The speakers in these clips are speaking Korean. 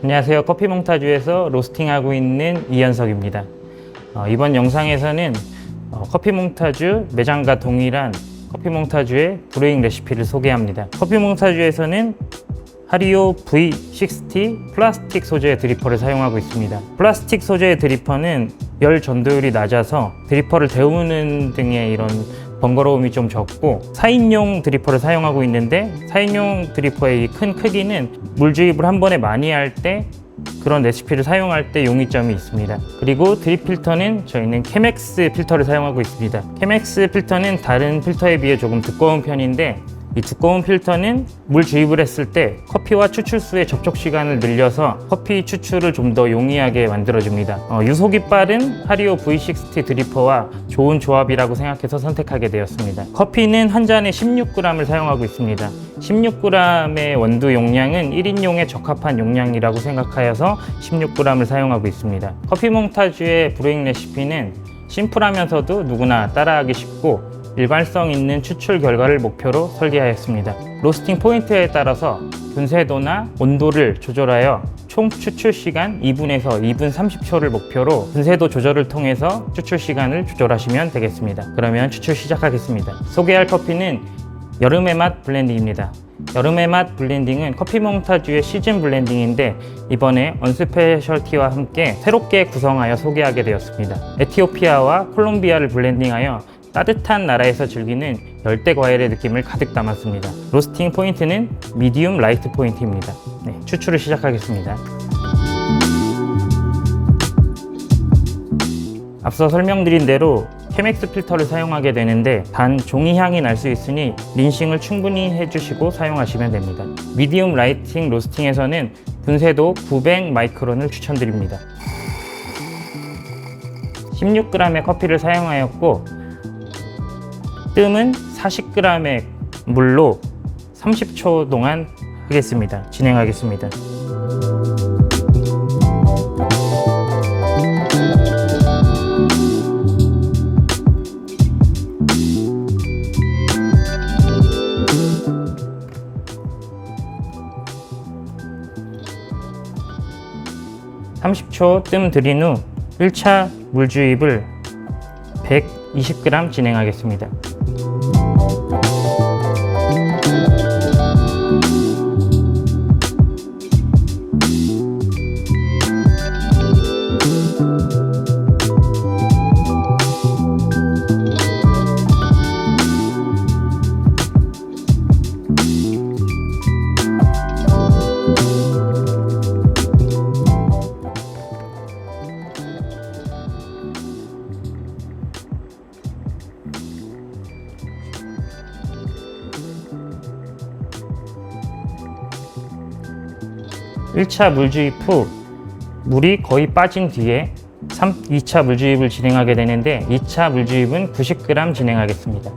안녕하세요. 커피몽타주에서 로스팅하고 있는 이현석입니다. 이번 영상에서는 커피몽타주 매장과 동일한 커피몽타주의 브루잉 레시피를 소개합니다. 커피몽타주에서는 하리오 V60 플라스틱 소재의 드리퍼를 사용하고 있습니다. 플라스틱 소재의 드리퍼는 열 전도율이 낮아서 드리퍼를 데우는 등의 이런 번거로움이 좀 적고, 4인용 드리퍼를 사용하고 있는데 4인용 드리퍼의 이 큰 크기는 물 주입을 한 번에 많이 할 때 그런 레시피를 사용할 때 용이점이 있습니다. 그리고 드립 필터는 저희는 캐맥스 필터를 사용하고 있습니다. 캐맥스 필터는 다른 필터에 비해 조금 두꺼운 편인데, 이 두꺼운 필터는 물 주입을 했을 때 커피와 추출수의 접촉 시간을 늘려서 커피 추출을 좀 더 용이하게 만들어줍니다. 유속이 빠른 하리오 V60 드리퍼와 좋은 조합이라고 생각해서 선택하게 되었습니다. 커피는 한 잔에 16g을 사용하고 있습니다. 16g의 원두 용량은 1인용에 적합한 용량이라고 생각하여서 16g을 사용하고 있습니다. 커피몽타주의 브루잉 레시피는 심플하면서도 누구나 따라하기 쉽고 일관성 있는 추출 결과를 목표로 설계하였습니다. 로스팅 포인트에 따라서 분쇄도나 온도를 조절하여 총 추출 시간 2분에서 2분 30초를 목표로 분쇄도 조절을 통해서 추출 시간을 조절하시면 되겠습니다. 그러면 추출 시작하겠습니다. 소개할 커피는 여름의 맛 블렌딩입니다. 여름의 맛 블렌딩은 커피몽타주의 시즌 블렌딩인데, 이번에 언스페셜티와 함께 새롭게 구성하여 소개하게 되었습니다. 에티오피아와 콜롬비아를 블렌딩하여 따뜻한 나라에서 즐기는 열대 과일의 느낌을 가득 담았습니다. 로스팅 포인트는 미디움 라이트 포인트입니다. 추출을 시작하겠습니다. 앞서 설명드린 대로 캐맥스 필터를 사용하게 되는데, 단 종이 향이 날 수 있으니 린싱을 충분히 해주시고 사용하시면 됩니다. 미디움 라이팅 로스팅에서는 분쇄도 900 마이크론을 추천드립니다. 16g의 커피를 사용하였고, 뜸은 40g의 물로 30초 동안 하겠습니다. 진행하겠습니다. (30초) 뜸 들인 후 1차 물 주입을 120g 진행하겠습니다. (1차) 물 주입 후 물이 거의 빠진 뒤에 2차 물 주입을 진행하게 되는데, 2차 물 주입은 90g 진행하겠습니다.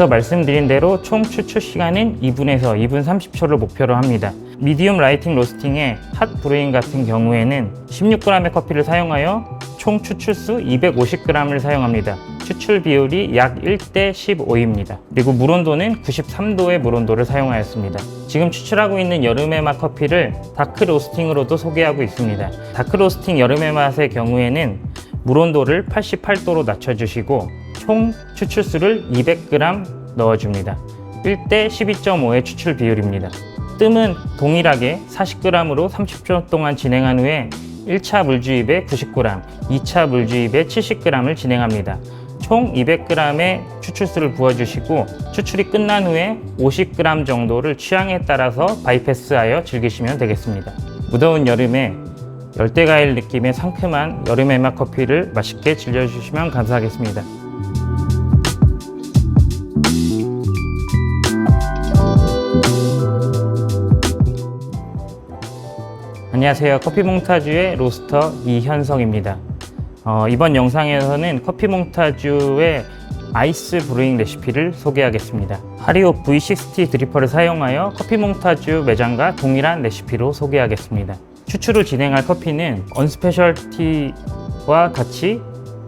앞서 말씀드린 대로 총 추출 시간은 2분에서 2분 30초를 목표로 합니다. 미디움 라이팅 로스팅의 핫 브루잉 같은 경우에는 16g의 커피를 사용하여 총 추출수 250g을 사용합니다. 추출 비율이 약 1대 15입니다. 그리고 물 온도는 93도의 물 온도를 사용하였습니다. 지금 추출하고 있는 여름의 맛 커피를 다크 로스팅으로도 소개하고 있습니다. 다크 로스팅 여름의 맛의 경우에는 물 온도를 88도로 낮춰주시고 총 추출수를 200g 넣어줍니다. 1대 12.5의 추출 비율입니다. 뜸은 동일하게 40g으로 30초 동안 진행한 후에 1차 물 주입에 90g, 2차 물 주입에 70g을 진행합니다. 총 200g의 추출수를 부어주시고, 추출이 끝난 후에 50g 정도를 취향에 따라서 바이패스하여 즐기시면 되겠습니다. 무더운 여름에 열대과일 느낌의 상큼한 여름의 맛 커피를 맛있게 즐겨주시면 감사하겠습니다. 안녕하세요. 커피몽타주의 로스터 이현석입니다. 이번 영상에서는 커피 몽타주의 아이스 브루잉 레시피를 소개하겠습니다. 하리오 V60 드리퍼를 사용하여 커피 몽타주 매장과 동일한 레시피로 소개하겠습니다. 추출을 진행할 커피는 언스페셜티와 같이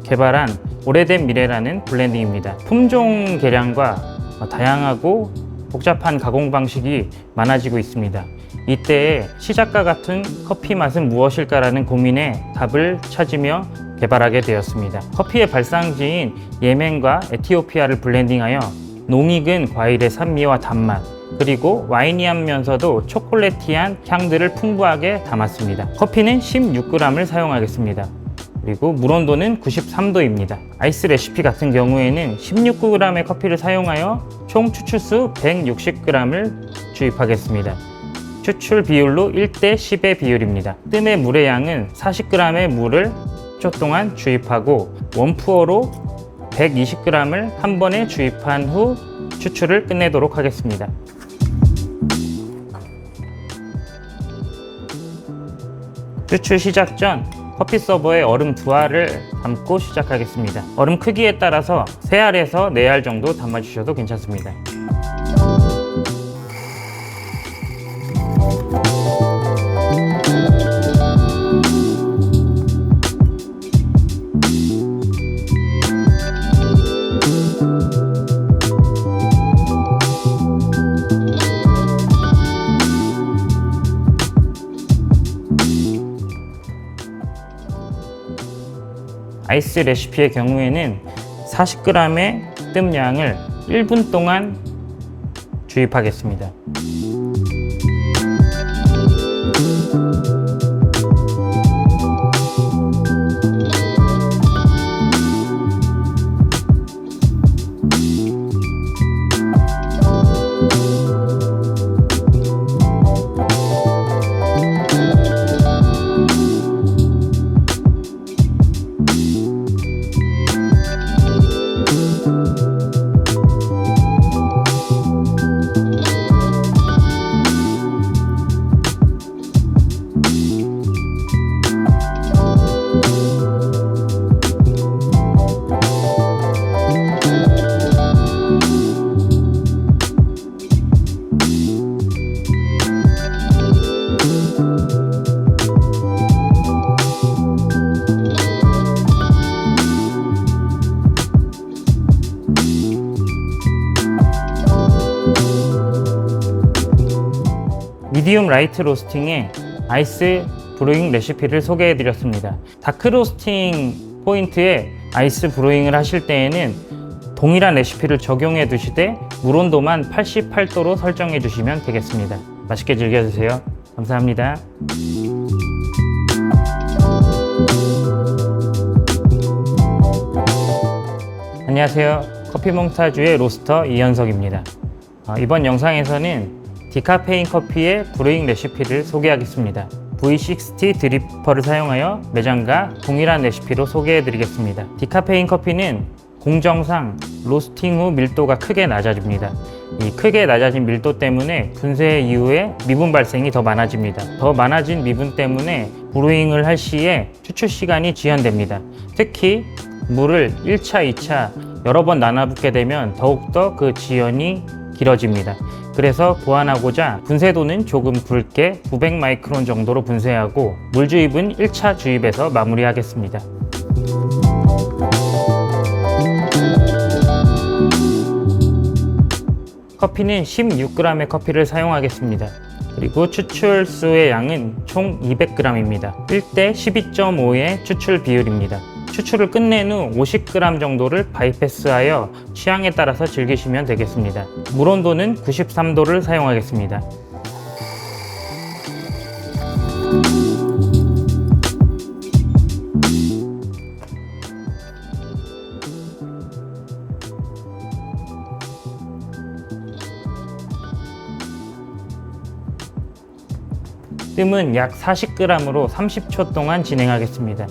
개발한 오래된 미래라는 블렌딩입니다. 품종 개량과 다양하고 복잡한 가공 방식이 많아지고 있습니다. 이때에 시작과 같은 커피 맛은 무엇일까라는 고민에 답을 찾으며 개발하게 되었습니다. 커피의 발상지인 예멘과 에티오피아를 블렌딩하여 농익은 과일의 산미와 단맛, 그리고 와이니하면서도 초콜릿티한 향들을 풍부하게 담았습니다. 커피는 16g을 사용하겠습니다. 그리고 물 온도는 93도입니다. 아이스 레시피 같은 경우에는 16g의 커피를 사용하여 총 추출수 160g을 주입하겠습니다. 추출 비율로 1:10의 비율입니다. 뜸의 물의 양은 40g의 물을 10초 동안 주입하고 원푸어로 120g을 한 번에 주입한 후 추출을 끝내도록 하겠습니다. 추출 시작 전 커피 서버에 얼음 2알을 담고 시작하겠습니다. 얼음 크기에 따라서 3알에서 4알 정도 담아주셔도 괜찮습니다. 아이스 레시피의 경우에는 40g의 뜸량을 1분 동안 주입하겠습니다. 미디움 라이트 로스팅의 아이스 브루잉 레시피를 소개해 드렸습니다. 다크 로스팅 포인트에 아이스 브루잉을 하실 때에는 동일한 레시피를 적용해 두시되 물 온도만 88도로 설정해 주시면 되겠습니다. 맛있게 즐겨 드세요. 감사합니다. 안녕하세요. 커피 몽타주의 로스터 이현석입니다. 이번 영상에서는 디카페인 커피의 브루잉 레시피를 소개하겠습니다. V60 드리퍼를 사용하여 매장과 동일한 레시피로 소개해 드리겠습니다. 디카페인 커피는 공정상 로스팅 후 밀도가 크게 낮아집니다. 이 크게 낮아진 밀도 때문에 분쇄 이후에 미분 발생이 더 많아집니다. 더 많아진 미분 때문에 브루잉을 할 시에 추출 시간이 지연됩니다. 특히 물을 1차, 2차 여러 번 나눠 붓게 되면 더욱더 그 지연이 길어집니다. 그래서 보완하고자 분쇄도는 조금 굵게 900 마이크론 정도로 분쇄하고 물 주입은 1차 주입에서 마무리하겠습니다. 커피는 16g의 커피를 사용하겠습니다. 그리고 추출수의 양은 총 200g입니다. 1:12.5의 추출 비율입니다. 추출을 끝낸 후 50g 정도를 바이패스하여 취향에 따라서 즐기시면 되겠습니다. 물 온도는 93도를 사용하겠습니다. 뜸은 약 40g으로 30초 동안 진행하겠습니다.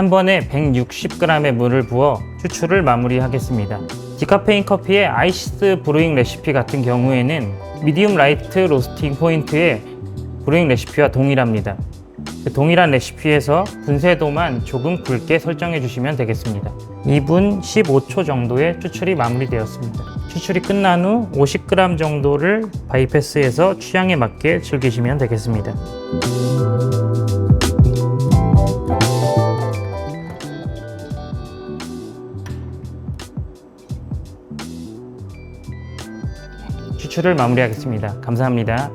한 번에 160g의 물을 부어 추출을 마무리하겠습니다. 디카페인 커피의 아이스 브루잉 레시피 같은 경우에는 미디움 라이트 로스팅 포인트의 브루잉 레시피와 동일합니다. 동일한 레시피에서 분쇄도만 조금 굵게 설정해 주시면 되겠습니다. 2분 15초 정도의 추출이 마무리되었습니다. 추출이 끝난 후 50g 정도를 바이패스해서 취향에 맞게 즐기시면 되겠습니다. 추출을 마무리하겠습니다. 감사합니다.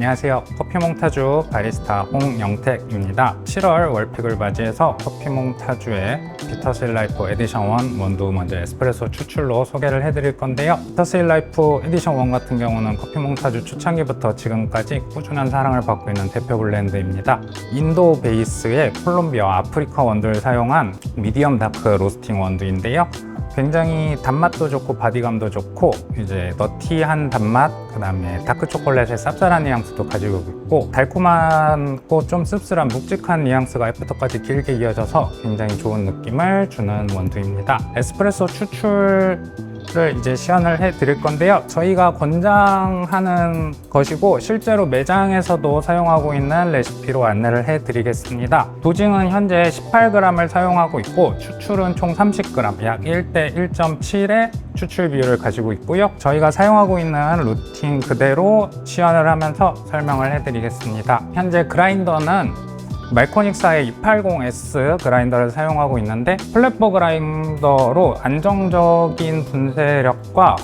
안녕하세요. 커피몽타주 바리스타 홍영택입니다. 7월 월픽을 맞이해서 커피몽타주의 비터스힐 라이프 에디션 1 원두 먼저 에스프레소 추출로 소개를 해드릴 건데요. 비터스힐 라이프 에디션 1 같은 경우는 커피몽타주 초창기부터 지금까지 꾸준한 사랑을 받고 있는 대표 블렌드입니다. 인도 베이스의 콜롬비아 아프리카 원두를 사용한 미디엄 다크 로스팅 원두인데요. 굉장히 단맛도 좋고 바디감도 좋고 이제 너티한 단맛, 그 다음에 다크 초콜릿의 쌉쌀한 뉘앙스도 가지고 있고 달콤하고 좀 씁쓸한 묵직한 뉘앙스가 애프터까지 길게 이어져서 굉장히 좋은 느낌을 주는 원두입니다. 에스프레소 추출을 이제 시연을 해 드릴 건데요. 저희가 권장하는 것이고 실제로 매장에서도 사용하고 있는 레시피로 안내를 해 드리겠습니다. 도징은 현재 18g을 사용하고 있고 추출은 총 30g, 약 1대 1.7의 추출 비율을 가지고 있고요. 저희가 사용하고 있는 루틴 그대로 시연을 하면서 설명을 해 드리겠습니다. 현재 그라인더는 말코닉사의 280S 그라인더를 사용하고 있는데 플랫버 그라인더로 안정적인 분쇄력과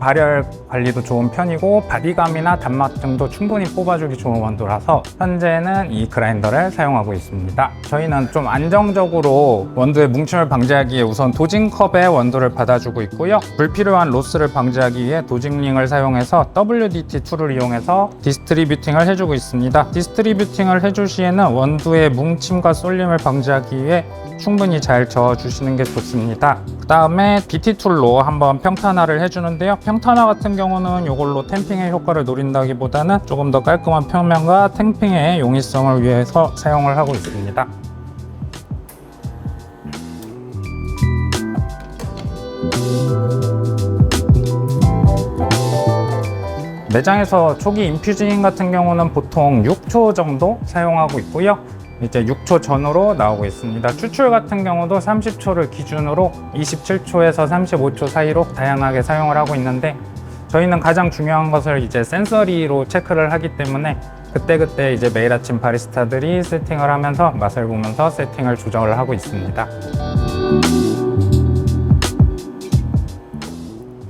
발열 관리도 좋은 편이고 바디감이나 단맛 등도 충분히 뽑아주기 좋은 원두라서 현재는 이 그라인더를 사용하고 있습니다. 저희는 좀 안정적으로 원두의 뭉침을 방지하기 위해 우선 도징컵에 원두를 받아주고 있고요. 불필요한 로스를 방지하기 위해 도징링을 사용해서 WDT 툴을 이용해서 디스트리뷰팅을 해주고 있습니다. 디스트리뷰팅을 해줄 시에는 원두의 뭉침과 쏠림을 방지하기 위해 충분히 잘 저어주시는 게 좋습니다. 그 다음에 BT 툴로 한번 평탄화를 해주는데요. 평탄화 같은 경우는 이걸로 탬핑의 효과를 노린다기보다는 조금 더 깔끔한 평면과 탬핑의 용이성을 위해서 사용을 하고 있습니다. 매장에서 초기 인퓨징 같은 경우는 보통 6초 정도 사용하고 있고요. 이제 6초 전후로 나오고 있습니다. 추출 같은 경우도 30초를 기준으로 27초에서 35초 사이로 다양하게 사용을 하고 있는데 저희는 가장 중요한 것을 이제 센서리로 체크를 하기 때문에 그때그때 이제 매일 아침 바리스타들이 세팅을 하면서 맛을 보면서 세팅을 조정을 하고 있습니다.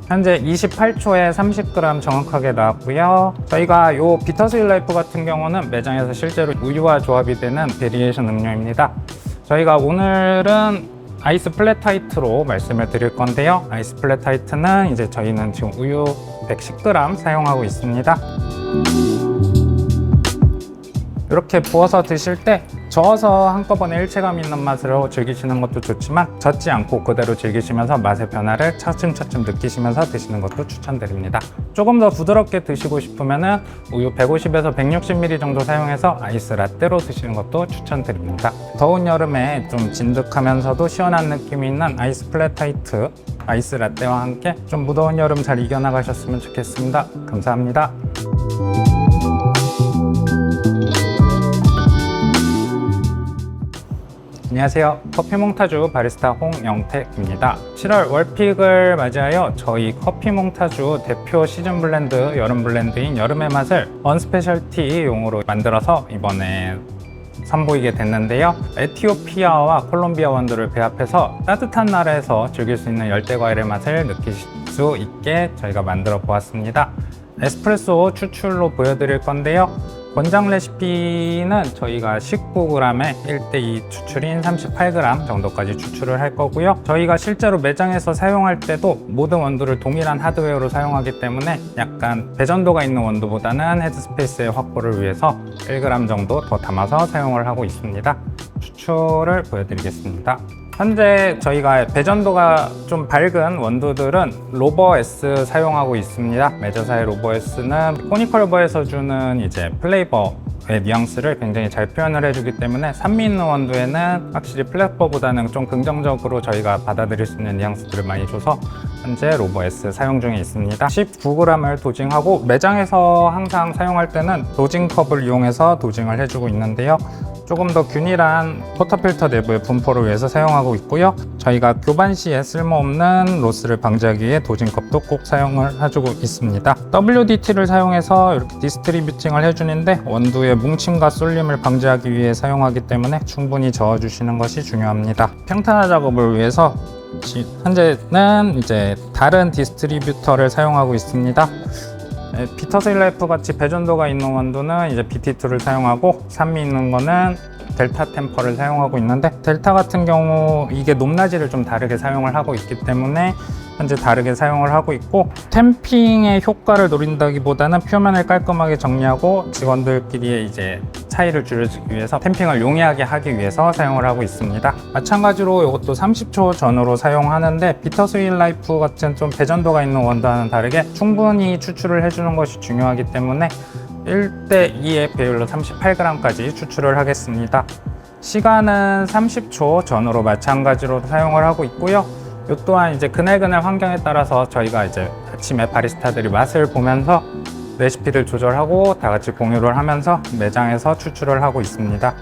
현재 28초에 30g 정확하게 나왔고요. 저희가 요 비터스힐 라이프 같은 경우는 매장에서 실제로 우유와 조합이 되는 베리에이션 음료입니다. 저희가 오늘은 아이스 플랫화이트로 말씀을 드릴 건데요. 아이스 플랫화이트는 이제 저희는 지금 우유 110g 사용하고 있습니다. 이렇게 부어서 드실 때 저어서 한꺼번에 일체감 있는 맛으로 즐기시는 것도 좋지만 젓지 않고 그대로 즐기시면서 맛의 변화를 차츰차츰 느끼시면서 드시는 것도 추천드립니다. 조금 더 부드럽게 드시고 싶으면 우유 150에서 160ml 정도 사용해서 아이스 라떼로 드시는 것도 추천드립니다. 더운 여름에 좀 진득하면서도 시원한 느낌이 있는 아이스 플랫화이트 아이스 라떼와 함께 좀 무더운 여름 잘 이겨나가셨으면 좋겠습니다. 감사합니다. 안녕하세요. 커피몽타주 바리스타 홍영택입니다. 7월 월픽을 맞이하여 저희 커피몽타주 대표 시즌 블렌드, 여름 블렌드인 여름의 맛을 언스페셜티용으로 만들어서 이번에 선보이게 됐는데요. 에티오피아와 콜롬비아 원두를 배합해서 따뜻한 나라에서 즐길 수 있는 열대 과일의 맛을 느끼실 수 있게 저희가 만들어 보았습니다. 에스프레소 추출로 보여드릴 건데요. 권장 레시피는 저희가 19g에 1대2 추출인 38g 정도까지 추출을 할 거고요. 저희가 실제로 매장에서 사용할 때도 모든 원두를 동일한 하드웨어로 사용하기 때문에 약간 배전도가 있는 원두보다는 헤드스페이스의 확보를 위해서 1g 정도 더 담아서 사용을 하고 있습니다. 추출을 보여드리겠습니다. 현재 저희가 배전도가 좀 밝은 원두들은 로버 S 사용하고 있습니다. 메저사의 로버 S는 코니컬버에서 주는 이제 플레이버의 뉘앙스를 굉장히 잘 표현을 해주기 때문에 산미 있는 원두에는 확실히 플랫버보다는 좀 긍정적으로 저희가 받아들일 수 있는 뉘앙스들을 많이 줘서 현재 로버 S 사용 중에 있습니다. 19g을 도징하고 매장에서 항상 사용할 때는 도징컵을 이용해서 도징을 해주고 있는데요. 조금 더 균일한 포터필터 내부의 분포를 위해서 사용하고 있고요. 저희가 교반 시에 쓸모없는 로스를 방지하기 위해 도징컵도 꼭 사용을 해주고 있습니다. WDT를 사용해서 이렇게 디스트리뷰팅을 해주는데 원두의 뭉침과 쏠림을 방지하기 위해 사용하기 때문에 충분히 저어주시는 것이 중요합니다. 평탄화 작업을 위해서 현재는 이제 다른 디스트리뷰터를 사용하고 있습니다. 피터스힐라이프 같이 배전도가 있는 원두는 이제 BT2를 사용하고 산미 있는 거는 델타 템퍼를 사용하고 있는데, 델타 같은 경우 이게 높낮이를 좀 다르게 사용을 하고 있기 때문에 현재 다르게 사용을 하고 있고, 템핑의 효과를 노린다기보다는 표면을 깔끔하게 정리하고 직원들끼리의 이제 차이를 줄이기 위해서 템핑을 용이하게 하기 위해서 사용을 하고 있습니다. 마찬가지로 이것도 30초 전후로 사용하는데, 비터스힐라이프 같은 좀 배전도가 있는 원두와는 다르게 충분히 추출을 해주는 것이 중요하기 때문에 1대2의 배율로 38g까지 추출을 하겠습니다. 시간은 30초 전후로 마찬가지로 사용을 하고 있고요. 이 또한 이제 그날그날 환경에 따라서 저희가 이제 아침에 바리스타들이 맛을 보면서 레시피를 조절하고 다 같이 공유를 하면서 매장에서 추출을 하고 있습니다.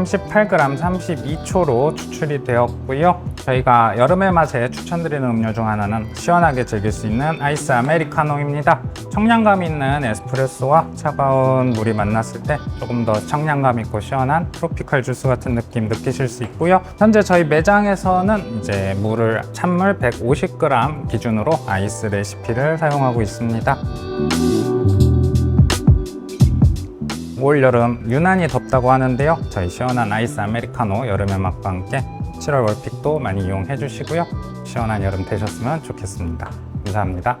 38g 32초로 추출이 되었고요. 저희가 여름의 맛에 추천드리는 음료 중 하나는 시원하게 즐길 수 있는 아이스 아메리카노입니다. 청량감 있는 에스프레소와 차가운 물이 만났을 때 조금 더 청량감 있고 시원한 트로피칼 주스 같은 느낌 느끼실 수 있고요. 현재 저희 매장에서는 이제 물을 찬물 150g 기준으로 아이스 레시피를 사용하고 있습니다. 올 여름 유난히 덥다고 하는데요. 저희 시원한 아이스 아메리카노 여름의 맛과 함께 7월 월픽도 많이 이용해 주시고요. 시원한 여름 되셨으면 좋겠습니다. 감사합니다.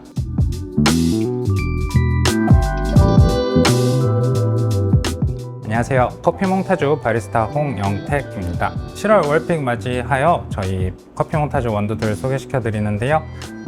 안녕하세요. 커피몽타주 바리스타 홍영택입니다. 7월 월픽 맞이하여 저희 커피몽타주 원두들 소개시켜 드리는데요.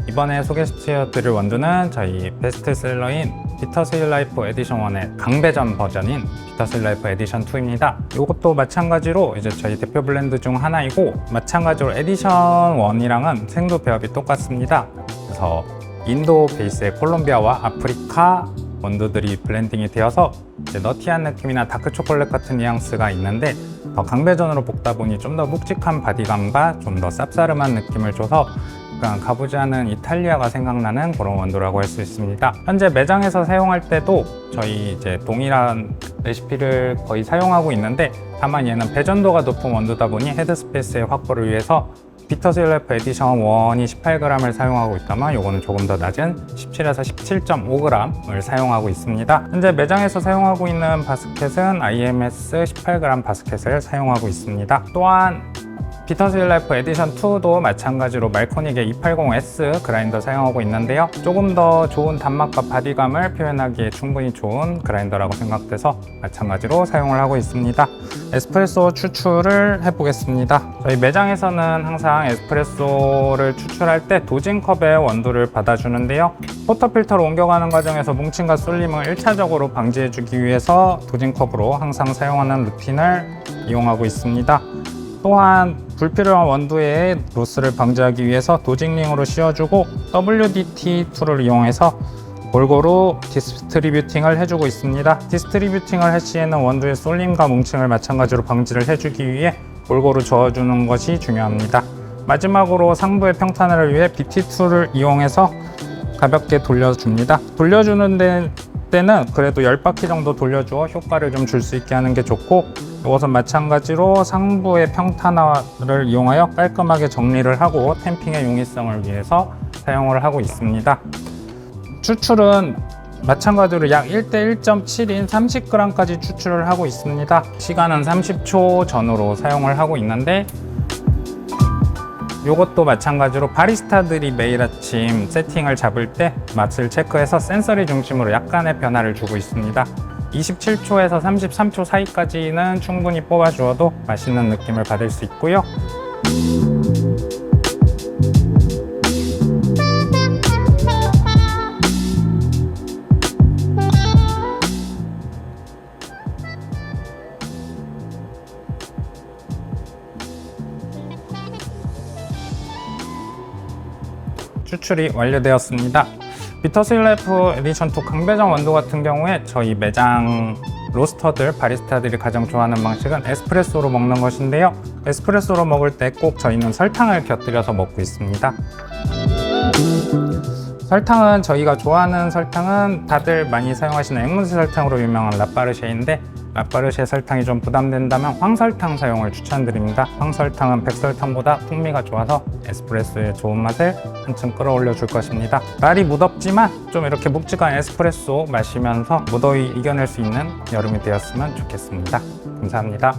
이번에 소개시켜 드릴 원두는 저희 베스트셀러인 비터스힐라이프 에디션 1의 강배전 버전인 비터스힐라이프 에디션 2입니다. 이것도 마찬가지로 이제 저희 대표 블렌드 중 하나이고, 마찬가지로 에디션 1이랑은 생도 배합이 똑같습니다. 그래서 인도 베이스의 콜롬비아와 아프리카 원두들이 블렌딩이 되어서 이제 너티한 느낌이나 다크 초콜릿 같은 뉘앙스가 있는데, 더 강배전으로 볶다 보니 좀 더 묵직한 바디감과 좀 더 쌉싸름한 느낌을 줘서 약간 가보지 않은 이탈리아가 생각나는 그런 원두라고 할 수 있습니다. 현재 매장에서 사용할 때도 저희 이제 동일한 레시피를 거의 사용하고 있는데, 다만 얘는 배전도가 높은 원두다 보니 헤드스페이스의 확보를 위해서 비터스힐라이프 에디션 1이 18g을 사용하고 있다면 요거는 조금 더 낮은 17에서 17.5g을 사용하고 있습니다. 현재 매장에서 사용하고 있는 바스켓은 IMS 18g 바스켓을 사용하고 있습니다. 또한 비터스힐라이프 에디션 2도 마찬가지로 말코닉의 280S 그라인더 사용하고 있는데요. 조금 더 좋은 단맛과 바디감을 표현하기에 충분히 좋은 그라인더라고 생각돼서 마찬가지로 사용을 하고 있습니다. 에스프레소 추출을 해보겠습니다. 저희 매장에서는 항상 에스프레소를 추출할 때 도징컵에 원두를 받아주는데요. 포터필터로 옮겨가는 과정에서 뭉침과 쏠림을 1차적으로 방지해주기 위해서 도징컵으로 항상 사용하는 루틴을 이용하고 있습니다. 또한 불필요한 원두의 로스를 방지하기 위해서 도징링으로 씌워주고 WDT 툴을 이용해서 골고루 디스트리뷰팅을 해주고 있습니다. 디스트리뷰팅을 할 시에는 원두의 쏠림과 뭉침을 마찬가지로 방지를 해주기 위해 골고루 저어주는 것이 중요합니다. 마지막으로 상부의 평탄화를 위해 BT 툴을 이용해서 가볍게 돌려줍니다. 돌려주는 때는 그래도 10바퀴 정도 돌려주어 효과를 좀 줄 수 있게 하는 게 좋고, 이것은 마찬가지로 상부의 평탄화를 이용하여 깔끔하게 정리를 하고 템핑의 용이성을 위해서 사용을 하고 있습니다. 추출은 마찬가지로 약 1대 1.7인 30g까지 추출을 하고 있습니다. 시간은 30초 전후로 사용을 하고 있는데, 이것도 마찬가지로 바리스타들이 매일 아침 세팅을 잡을 때 맛을 체크해서 센서리 중심으로 약간의 변화를 주고 있습니다. 27초에서 33초 사이까지는 충분히 뽑아주어도 맛있는 느낌을 받을 수 있고요. 추출이 완료되었습니다. 비터스윌 라이프 에디션 2 강배장 원두 같은 경우에 저희 매장 로스터들, 바리스타들이 가장 좋아하는 방식은 에스프레소로 먹는 것인데요. 에스프레소로 먹을 때 꼭 저희는 설탕을 곁들여서 먹고 있습니다. 설탕은 저희가 좋아하는 설탕은 다들 많이 사용하시는 앵무새 설탕으로 유명한 라파르쉐인데, 라파르쉐 설탕이 좀 부담된다면 황설탕 사용을 추천드립니다. 황설탕은 백설탕보다 풍미가 좋아서 에스프레소의 좋은 맛을 한층 끌어올려 줄 것입니다. 날이 무덥지만 좀 이렇게 묵직한 에스프레소 마시면서 무더위 이겨낼 수 있는 여름이 되었으면 좋겠습니다. 감사합니다.